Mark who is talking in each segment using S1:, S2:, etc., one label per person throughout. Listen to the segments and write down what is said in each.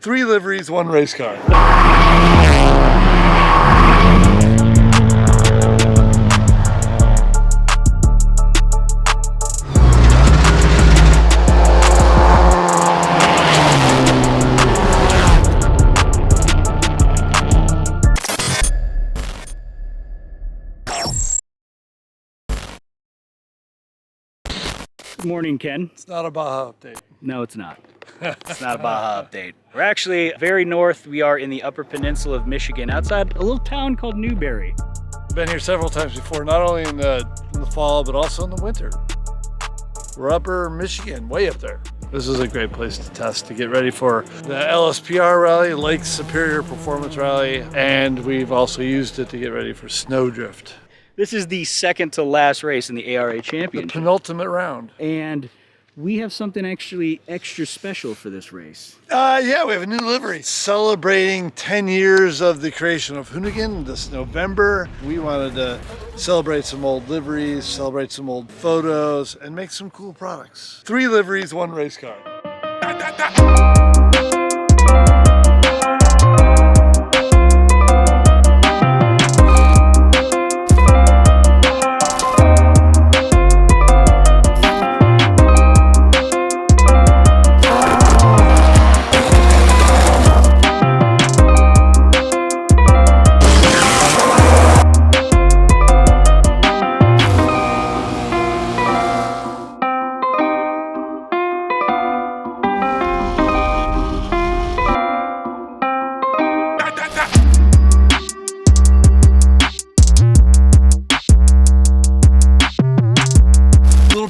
S1: 3 liveries, 1 race car.
S2: Good morning, Ken.
S1: It's not a Baja update.
S2: No, it's not. It's not a Baja update. We're actually very north. We are in the Upper Peninsula of Michigan, outside a little town called Newberry.
S1: I've been here several times before, not only in the fall, but also in the winter. We're Upper Michigan, way up there. This is a great place to test, to get ready for the LSPR rally, Lake Superior Performance Rally, and we've also used it to get ready for Snowdrift.
S2: This is the second to last race in the ARA
S1: The
S2: Championship.
S1: penultimate round.
S2: And we have something actually extra special for this race.
S1: Yeah, we have a new livery. Celebrating 10 years of the creation of Hoonigan this November. We wanted to celebrate some old liveries, celebrate some old photos, and make some cool products. 3 liveries, 1 race car.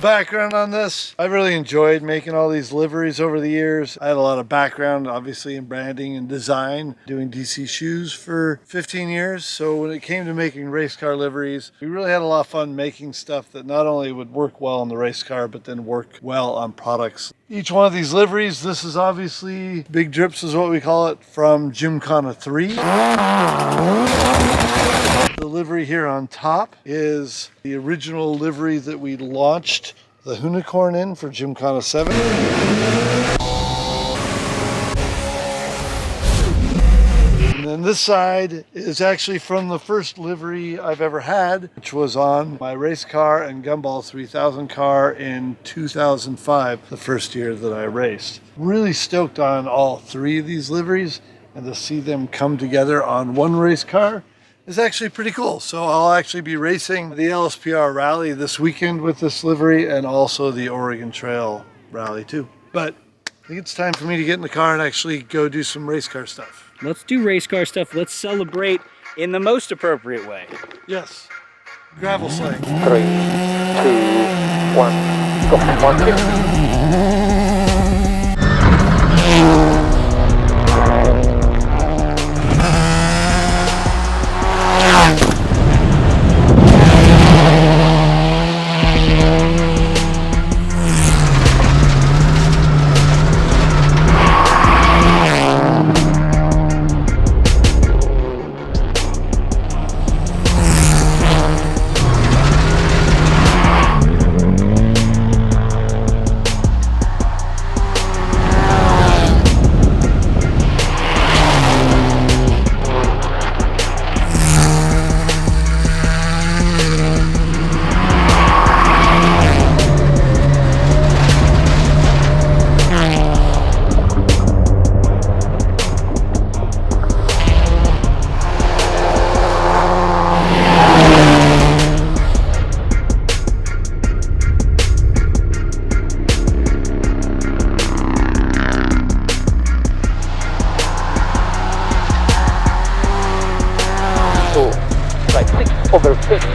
S1: Background on this. I really enjoyed making all these liveries over the years. I had a lot of background, obviously, in branding and design, doing DC shoes for 15 years. So when it came to making race car liveries, we really had a lot of fun making stuff that not only would work well on the race car, but then work well on products. Each one of these liveries, this is obviously Big Drips is what we call it, from Gymkhana 3. The livery here on top is the original livery that we launched the Hoonicorn in for Gymkhana 7. And then this side is actually from the first livery I've ever had, which was on my race car and Gumball 3000 car in 2005, the first year that I raced. Really stoked on all 3 of these liveries, and to see them come together on one race car is actually pretty cool. So I'll actually be racing the LSPR rally this weekend with this livery, and also the Oregon Trail rally too. But I think it's time for me to get in the car and actually go do some race car stuff.
S2: Let's do race car stuff. Let's celebrate in the most appropriate way.
S1: Yes. Gravel sleigh.
S3: 3, 2, 1, go. 1, 2. Over 50.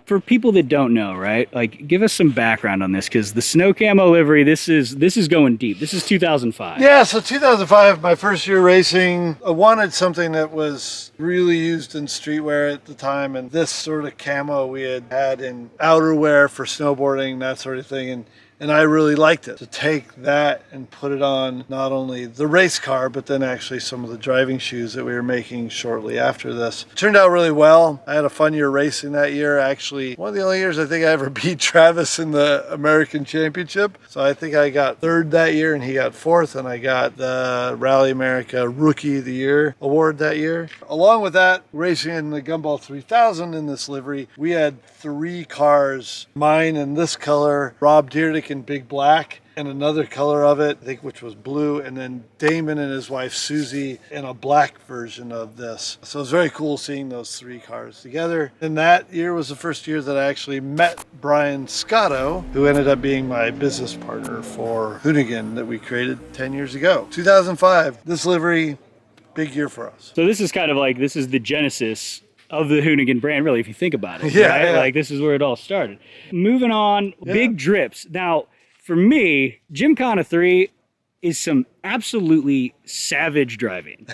S2: For people that don't know, right? Like, give us some background on this, because the snow camo livery, this is going deep. This is 2005.
S1: Yeah, so 2005, my first year racing, I wanted something that was really used in streetwear at the time, and this sort of camo we had in outerwear for snowboarding, that sort of thing, and I really liked it. To take that and put it on not only the race car, but then actually some of the driving shoes that we were making shortly after this. It turned out really well. I had a fun year racing that year. Actually, one of the only years I think I ever beat Travis in the American Championship. So I think I got third that year and he got fourth, and I got the Rally America Rookie of the Year award that year. Along with that, racing in the Gumball 3000 in this livery, we had 3 cars, mine in this color, Rob Dyrdek in big black, and another color of it, I think, which was blue, and then Damon and his wife Susie in a black version of this. So it was very cool seeing those 3 cars together. And that year was the first year that I actually met Brian Scotto, who ended up being my business partner for Hoonigan that we created 10 years ago. 2005, this livery, big year for us.
S2: So this is kind of like, this is the genesis of the Hoonigan brand, really, if you think about it.
S1: Yeah,
S2: right?
S1: yeah.
S2: Like, this is where it all started. Moving on, big drips. Now, for me, Gymkhana 3 is some absolutely savage driving.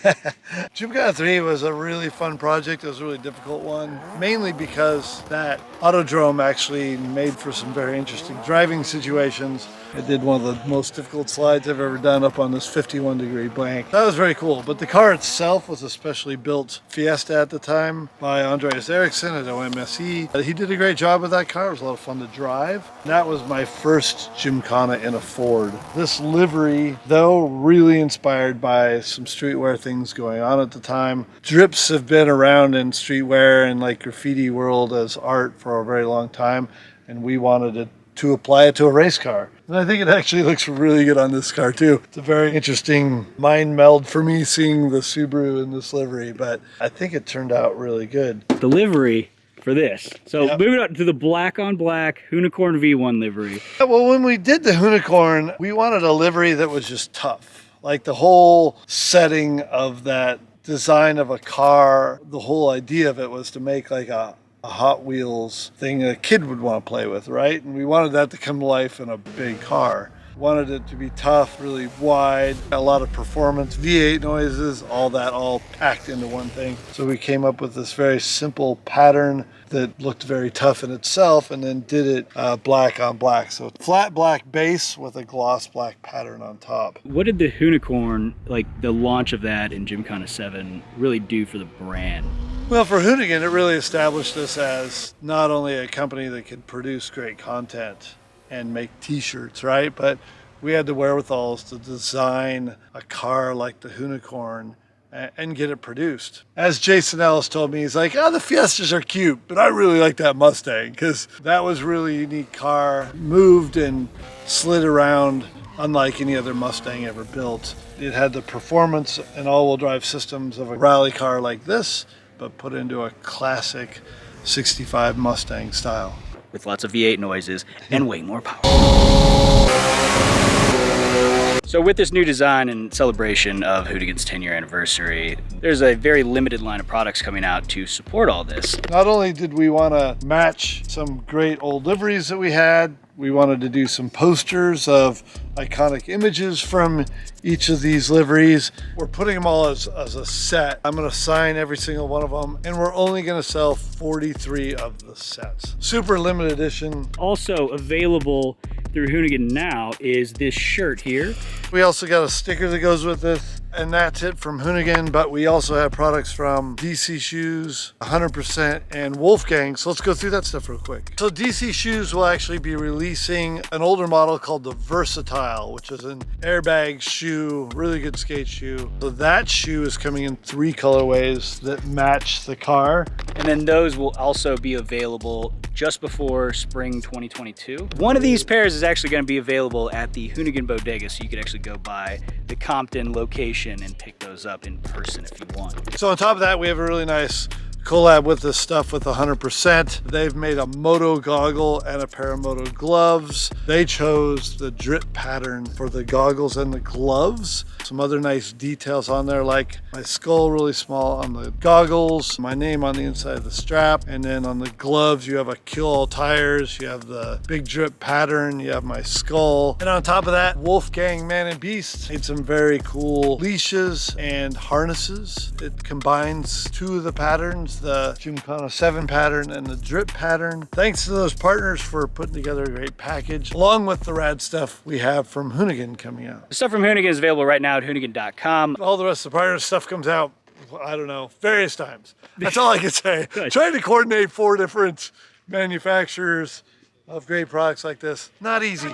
S1: Gymkhana 3 was a really fun project. It was a really difficult one, mainly because that autodrome actually made for some very interesting driving situations. I did one of the most difficult slides I've ever done up on this 51-degree bank. That was very cool, but the car itself was a specially built Fiesta at the time by Andreas Eriksson at OMSE. He did a great job with that car. It was a lot of fun to drive. That was my first Gymkhana in a Ford. This livery, though, really inspired by some streetwear things going on at the time. Drips have been around in streetwear and like graffiti world as art for a very long time, and we wanted to apply it to a race car. And I think it actually looks really good on this car too. It's a very interesting mind meld for me seeing the Subaru in this livery, but I think it turned out really good.
S2: The livery for this. So
S1: Yep.
S2: moving on to the black on black Hoonicorn V1 livery.
S1: Well, when we did the Hoonicorn, we wanted a livery that was just tough. Like the whole setting of that design of a car, the whole idea of it was to make like a Hot Wheels thing a kid would want to play with, right? And we wanted that to come to life in a big car. Wanted it to be tough, really wide, a lot of performance, V8 noises, all that all packed into one thing. So we came up with this very simple pattern that looked very tough in itself, and then did it black on black. So flat black base with a gloss black pattern on top.
S2: What did the Hoonicorn, like the launch of that in Gymkhana 7, really do for the brand?
S1: Well, for Hoonigan, it really established us as not only a company that could produce great content and make t-shirts, right? But we had the wherewithals to design a car like the Hoonicorn and get it produced. As Jason Ellis told me, he's like, the Fiestas are cute, but I really like that Mustang, because that was a really unique car, moved and slid around unlike any other Mustang ever built. It had the performance and all-wheel drive systems of a rally car like this, but put into a classic 65 Mustang style.
S2: With lots of V8 noises and way more power. So with this new design and celebration of Hoonigan's 10-year anniversary, there's a very limited line of products coming out to support all this.
S1: Not only did we want to match some great old liveries that we had, we wanted to do some posters of iconic images from each of these liveries. We're putting them all as a set. I'm going to sign every single one of them, and we're only going to sell 43 of the sets. Super limited edition.
S2: Also available through Hoonigan now is this shirt here.
S1: We also got a sticker that goes with this, and that's it from Hoonigan, but we also have products from DC Shoes, 100%, and Wolfgang. So let's go through that stuff real quick. So DC Shoes will actually be releasing an older model called the Versatile, which is an airbag shoe, really good skate shoe. So that shoe is coming in 3 colorways that match the car.
S2: And then those will also be available just before spring 2022. One of these pairs is actually going to be available at the Hoonigan Bodega, so you could actually go by the Compton location and pick those up in person if you want.
S1: So on top of that, we have a really nice collab with this stuff with 100%. They've made a moto goggle and a pair of moto gloves. They chose the drip pattern for the goggles and the gloves. Some other nice details on there, like my skull really small on the goggles, my name on the inside of the strap, and then on the gloves you have a Kill All Tires, you have the big drip pattern, you have my skull, and on top of that, Wolfgang Man and Beast made some very cool leashes and harnesses. It combines two of the patterns, the Gymkhana 7 pattern and the drip pattern. Thanks to those partners for putting together a great package, along with the rad stuff we have from Hoonigan coming out.
S2: The stuff from Hoonigan is available right now at hoonigan.com.
S1: All the rest of the partner stuff comes out, I don't know, various times. That's all I can say. Trying to coordinate 4 different manufacturers of great products like this, not easy.